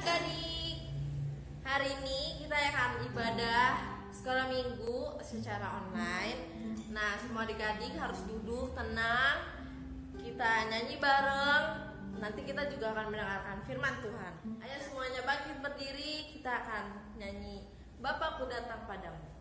adik-adik, hari ini kita akan ibadah sekolah minggu secara online. Nah, semua adik-adik harus duduk tenang. Kita nyanyi bareng. Nanti kita juga akan mendengarkan firman Tuhan. Ayo semuanya bangkit berdiri, kita akan nyanyi Bapakku datang padamu.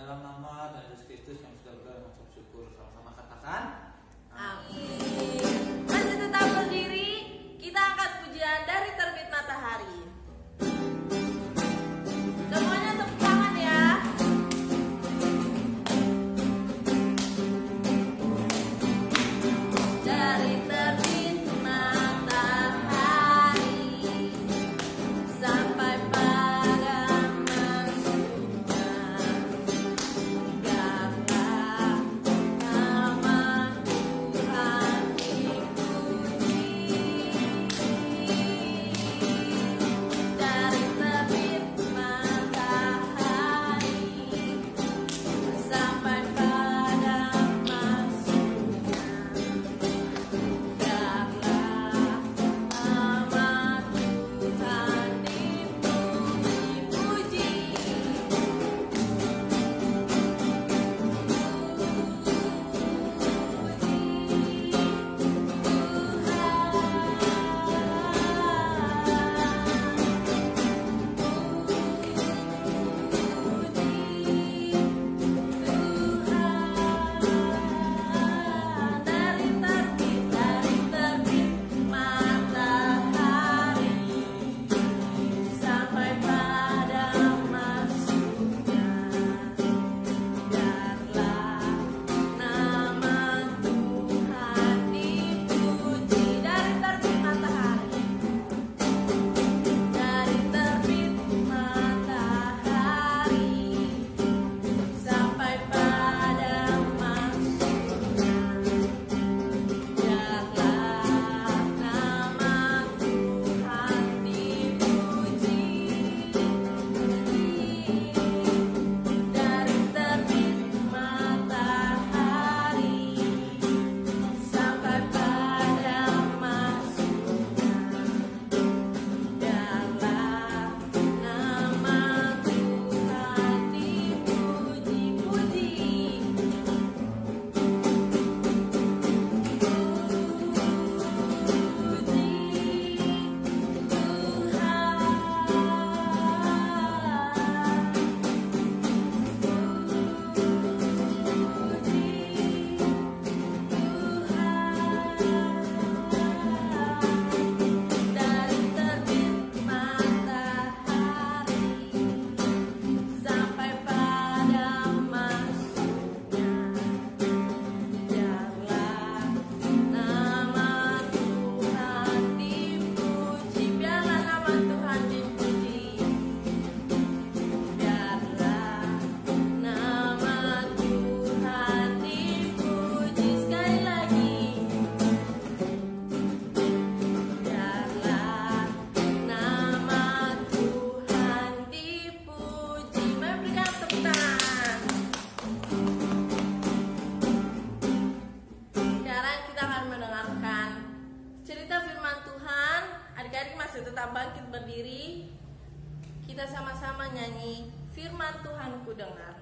dalam nama Tuhan Yesus Kristus kami sudah berdoa dan mengucap syukur. Sama-sama katakan Amin. Masih tetap berdiri, kita angkat pujian dari terbit matahari. Semuanya tepuk tangan ya. Dari terbit matahari sampai pada masuknya, biarlah nama Tuhan dipuji. Dari terbit matahari sampai pada masuknya, biarlah nama Tuhan dipuji. Dari terbit matahari sampai pada masuknya, biarlah nama Tuhan dipuji. Dari terbit matahari, dari terbit matahari sampai pada masuknya, biarlah nama Tuhan dipuji. Dari terbit matahari sampai pada masuknya, biarlah nama Tuhan dipuji-puji. Dari terbit matahari sampai pada masuknya, biarlah nama Tuhan dipuji. Biarlah nama Tuhan dipuji. Biarlah nama Tuhan dipuji. Sekali lagi. Biarlah nama Tuhan dipuji. Mari berikan tepuk tangan. Sekarang kita akan mendengarkan cerita firman Tuhan. Adik-adik masih tetap bangkit berdiri. Kita sama-sama nyanyi firman Tuhan ku dengar.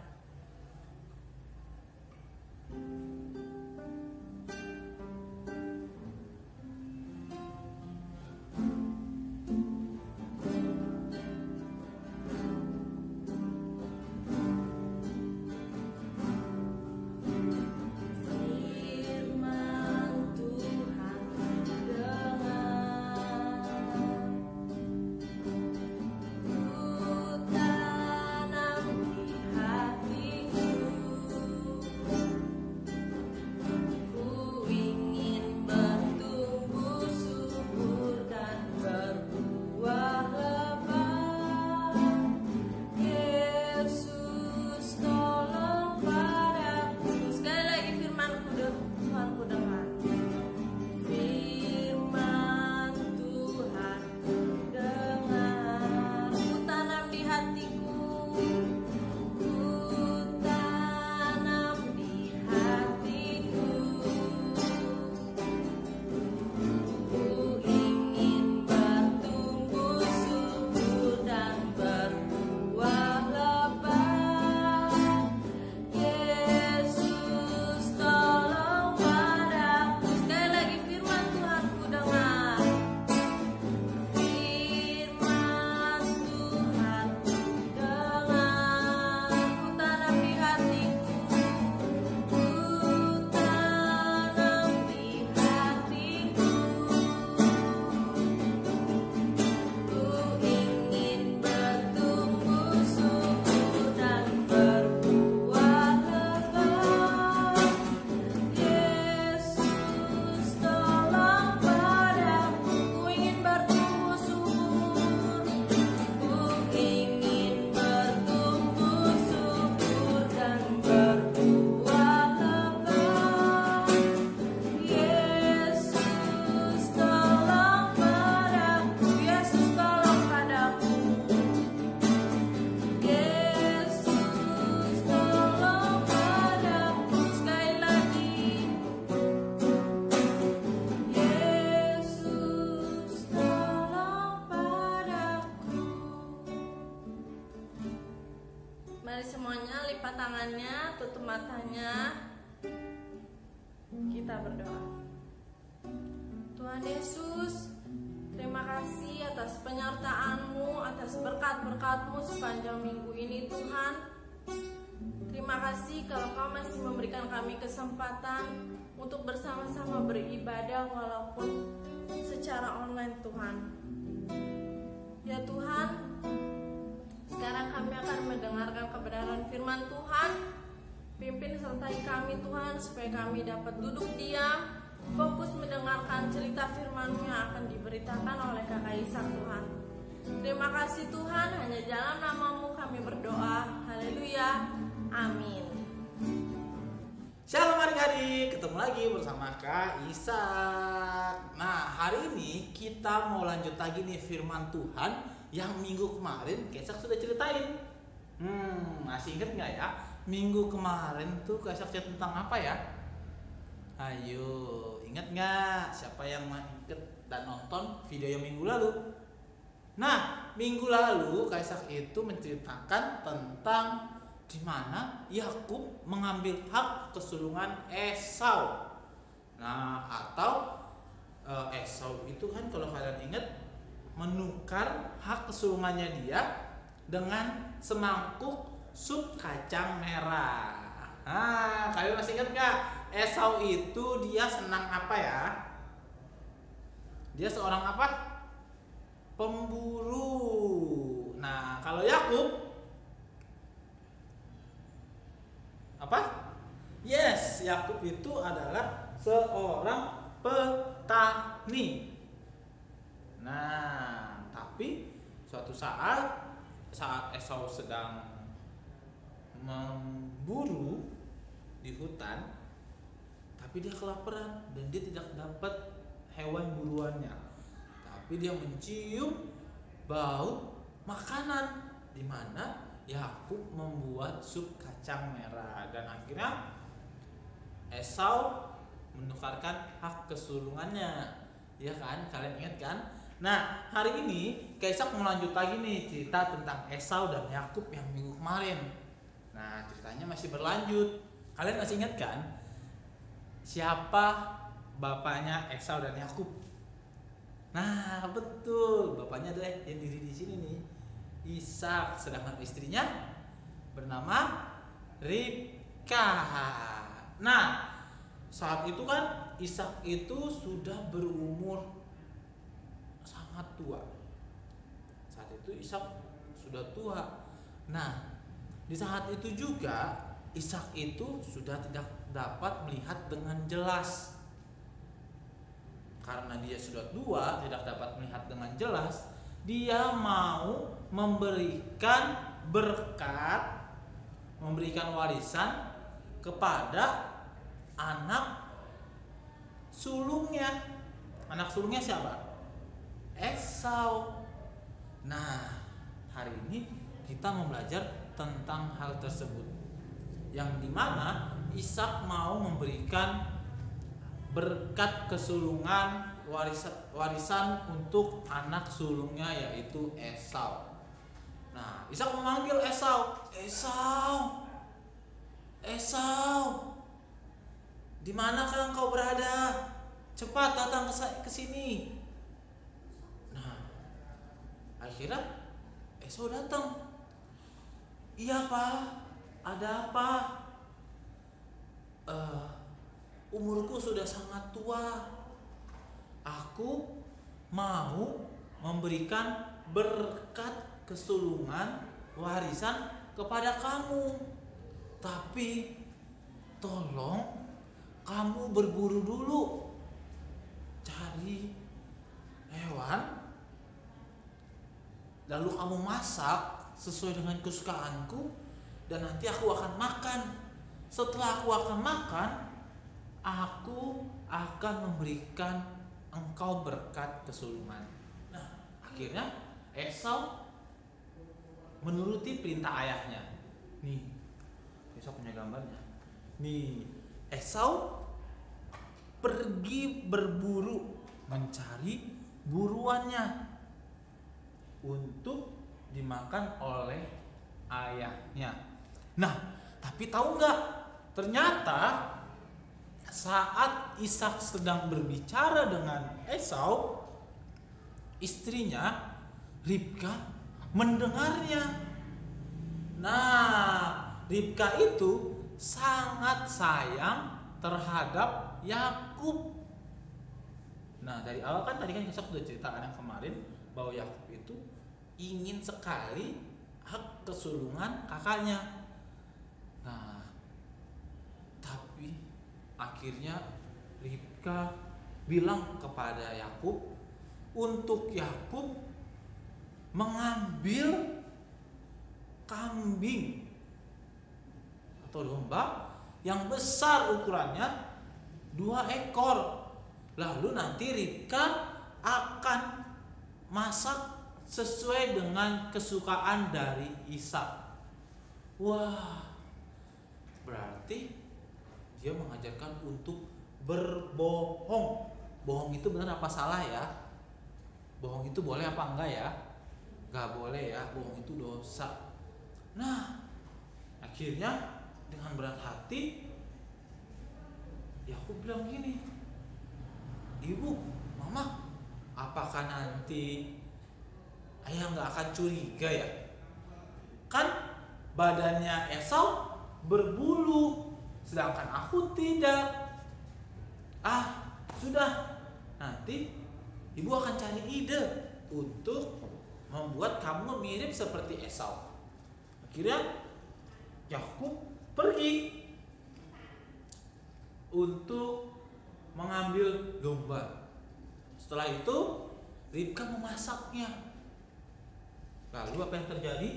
Firman Tuhan ku dengar, ku tanam di hati. Mari semuanya lipat tangannya, tutup matanya. Kita berdoa. Tuhan Yesus, terima kasih atas penyertaan-Mu, atas berkat-berkat-Mu sepanjang minggu ini Tuhan. Terima kasih kalau Kau masih memberikan kami kesempatan untuk bersama-sama beribadah walaupun secara online Tuhan. Ya Tuhan, sekarang kami akan mendengarkan kebenaran firman Tuhan. Pimpin sertai kami Tuhan, supaya kami dapat duduk diam, fokus mendengarkan cerita firman-Mu yang akan diberitakan oleh Kakak Ishak Tuhan. Terima kasih Tuhan, hanya dalam nama-Mu kami berdoa. Haleluya, amin. Shalom adik-adik, ketemu lagi bersama Kak Ishak. Nah, hari ini kita mau lanjut lagi nih firman Tuhan yang minggu kemarin Kak Ishak sudah ceritain. Masih inget nggak ya? Minggu kemarin tuh Kak Ishak cerita tentang apa ya? Ayo, inget nggak? Siapa yang inget dan nonton video yang minggu lalu? Nah, minggu lalu Kak Ishak itu menceritakan tentang di mana Yakub mengambil hak kesulungan Esau. Nah, atau Esau itu kan kalau kalian ingat menukar hak kesulungannya dia dengan semangkuk sup kacang merah. Nah, kalian masih ingat nggak? Esau itu dia senang apa ya? Dia seorang apa? Pemburu. Nah, kalau Yakub apa? Yes, Yakub itu adalah seorang petani. Nah, tapi suatu saat Esau sedang memburu di hutan, tapi dia kelaparan dan dia tidak dapat hewan buruannya. Tapi dia mencium bau makanan di mana Yakub membuat sup kacang merah dan akhirnya Esau menukarkan hak kesulungannya. Ya kan? Kalian ingat kan? Nah, hari ini Kak Ishak mau lanjut lagi nih cerita tentang Esau dan Yakub yang minggu kemarin. Nah, ceritanya masih berlanjut. Kalian masih ingat kan? Siapa bapaknya Esau dan Yakub? Nah, betul. Bapaknya adalah yang diri di sini nih. Ishak, sedangkan istrinya bernama Ribka. Nah, saat itu kan Ishak itu sudah berumur sangat tua. Saat itu Ishak sudah tua. Nah, di saat itu juga Ishak itu sudah tidak dapat melihat dengan jelas. Karena dia sudah tua, tidak dapat melihat dengan jelas, dia mau memberikan berkat, memberikan warisan kepada anak sulungnya. Anak sulungnya siapa? Esau. Nah, hari ini kita mau belajar tentang hal tersebut, yang dimana Ishak mau memberikan berkat kesulungan warisan untuk anak sulungnya yaitu Esau. Nah, Ishak memanggil Esau, Esau, Esau, di manakah engkau berada? Cepat datang ke sini. Nah, akhirnya Esau datang. Iya Pak, ada apa? Umurku sudah sangat tua. Aku mau memberikan berkat kesulungan warisan kepada kamu. Tapi tolong kamu berburu dulu, cari hewan, lalu kamu masak sesuai dengan kesukaanku, dan nanti aku akan makan. Setelah aku akan makan, aku akan memberikan engkau berkat kesulungan. Nah, akhirnya Esau menuruti perintah ayahnya. Nih, Esau punya gambarnya. Nih, Esau pergi berburu mencari buruannya untuk dimakan oleh ayahnya. Nah, tapi tahu nggak? Ternyata saat Ishak sedang berbicara dengan Esau, istrinya Ribka mendengarnya. Nah, Ribka itu sangat sayang terhadap Yakub. Nah, dari awal kan tadi kan kita sudah ceritakan yang kemarin bahwa Yakub itu ingin sekali hak kesulungan kakaknya. Nah, tapi akhirnya Ribka bilang kepada Yakub untuk Yakub mengambil kambing atau domba yang besar ukurannya 2 ekor. Lalu nanti Ribka akan masak sesuai dengan kesukaan dari Ishak. Wah, berarti dia mengajarkan untuk berbohong. Bohong itu benar apa salah ya? Bohong itu boleh apa enggak ya? Enggak boleh ya, bohong itu dosa. Nah, akhirnya dengan berat hati Yakub bilang gini, Ibu, Mama, apakah nanti ayah nggak akan curiga ya? Kan badannya Esau berbulu, sedangkan aku tidak. Sudah, nanti ibu akan cari ide untuk membuat kamu mirip seperti Esau. Akhirnya Yakub pergi untuk mengambil domba. Setelah itu Ribka memasaknya. Lalu apa yang terjadi?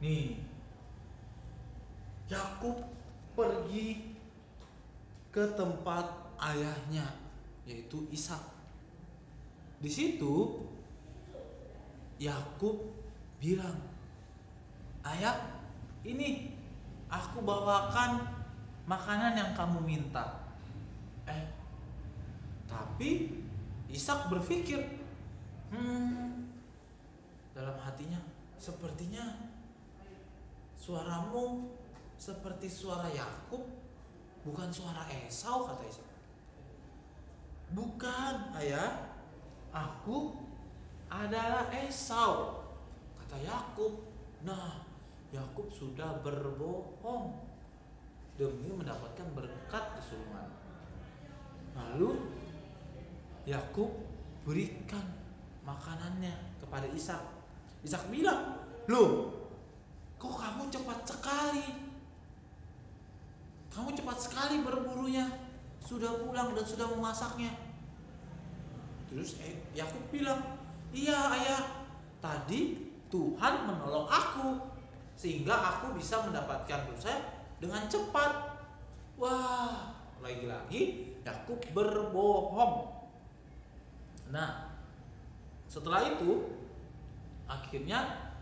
Nih, Yakub pergi ke tempat ayahnya, yaitu Ishak. Di situ Yakub bilang, "Ayah, ini aku bawakan makanan yang kamu minta." Tapi Ishak berpikir, dalam hatinya, sepertinya suaramu seperti suara Yakub, bukan suara Esau, kata Ishak. "Bukan, ayah, aku adalah Esau," kata Yakub. Nah, Yakub sudah berbohong demi mendapatkan berkat kesulungan. Lalu Yakub berikan makanannya kepada Ishak. Ishak bilang, "Loh, kok kamu cepat sekali? Kamu cepat sekali berburunya. Sudah pulang dan sudah memasaknya." Terus Yakub bilang, "Iya ayah, tadi Tuhan menolong aku sehingga aku bisa mendapatkan dosa dengan cepat." Wah, lagi-lagi Yakub berbohong. Nah, setelah itu akhirnya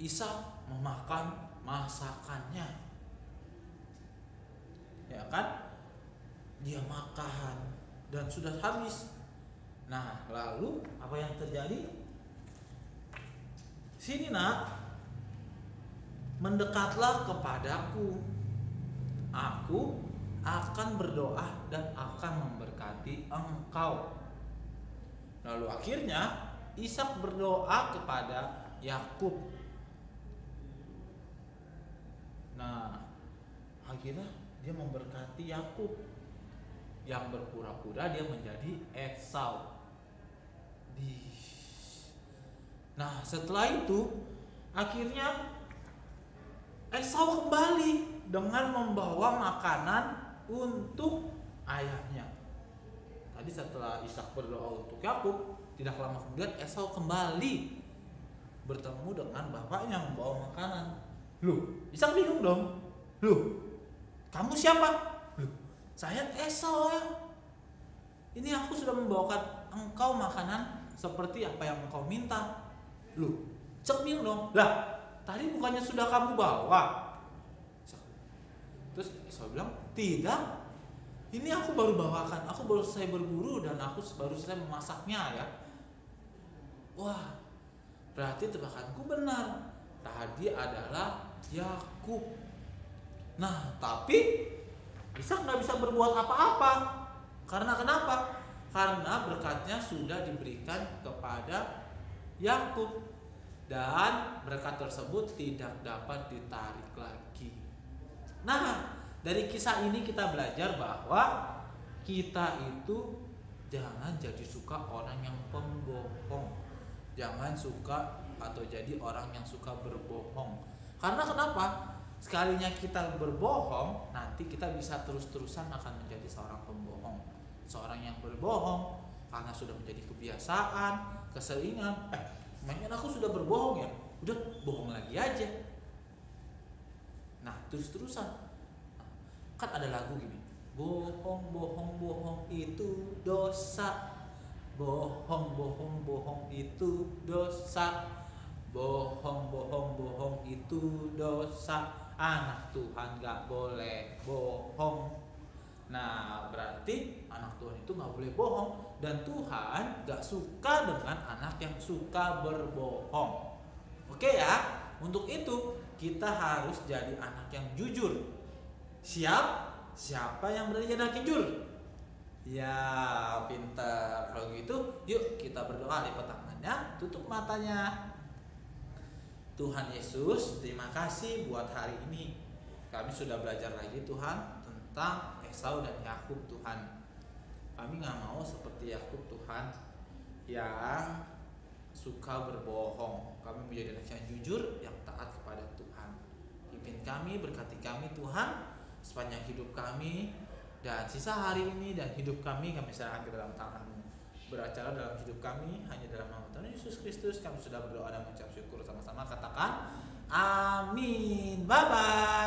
Ishak memakan masakannya. Ya kan? Dia makan dan sudah habis. Nah, lalu apa yang terjadi? "Sini nak, mendekatlah kepadaku. Aku akan berdoa dan akan memberkati engkau." Lalu akhirnya Ishak berdoa kepada Yakub. Nah, akhirnya dia memberkati Yakub yang berpura-pura dia menjadi Esau. Nah, setelah itu akhirnya Esau kembali dengan membawa makanan untuk ayahnya. Tadi setelah Ishak berdoa untuk Yakub, tidak lama kemudian Esau kembali bertemu dengan bapaknya membawa makanan. Loh, Ishak bingung dong. "Loh, kamu siapa?" "Loh, saya Esau ya. Ini aku sudah membawakan engkau makanan seperti apa yang engkau minta." Loh, Ishak bingung dong. "Lah, tadi bukannya sudah kamu bawa?" Terus Esau bilang, "Tidak, ini aku baru bawakan. Aku baru selesai berburu dan aku baru selesai memasaknya ya." Wah, berarti tebakanku benar. Tadi adalah Yakub. Nah, tapi Ishak nggak bisa berbuat apa-apa. Karena kenapa? Karena berkatnya sudah diberikan kepada Yakub dan berkat tersebut tidak dapat ditarik lagi. Nah, dari kisah ini kita belajar bahwa kita itu jangan jadi suka orang yang pembohong. Jangan suka atau jadi orang yang suka berbohong. Karena kenapa? Sekalinya kita berbohong, nanti kita bisa terus-terusan akan menjadi seorang pembohong. Seorang yang berbohong karena sudah menjadi kebiasaan, keseringan. Mainnya aku sudah berbohong ya, udah bohong lagi aja. Nah, terus-terusan. Kan ada lagu gini, bohong, bohong, bohong itu dosa. Bohong, bohong, bohong itu dosa. Bohong, bohong, bohong itu dosa. Anak Tuhan gak boleh bohong. Nah, berarti anak Tuhan itu gak boleh bohong. Dan Tuhan gak suka dengan anak yang suka berbohong. Oke ya, untuk itu kita harus jadi anak yang jujur. Siapa yang berani jadi anak yang jujur? Ya, pintar. Kalau gitu, yuk kita berdoa. Lipat tangannya, tutup matanya. Tuhan Yesus, terima kasih buat hari ini. Kami sudah belajar lagi Tuhan tentang Esau dan Yakub Tuhan. Kami gak mau seperti Yakub Tuhan yang suka berbohong. Kami menjadi anak yang jujur, yang taat kepada Tuhan. Pimpin kami, berkati kami Tuhan sepanjang hidup kami. Dan sisa hari ini dan hidup kami serahkan ke dalam tangan-Mu. Beracara dalam hidup kami hanya dalam nama Tuhan Yesus Kristus. Kami sudah berdoa dan mengucap syukur, sama-sama katakan amin. Bye bye.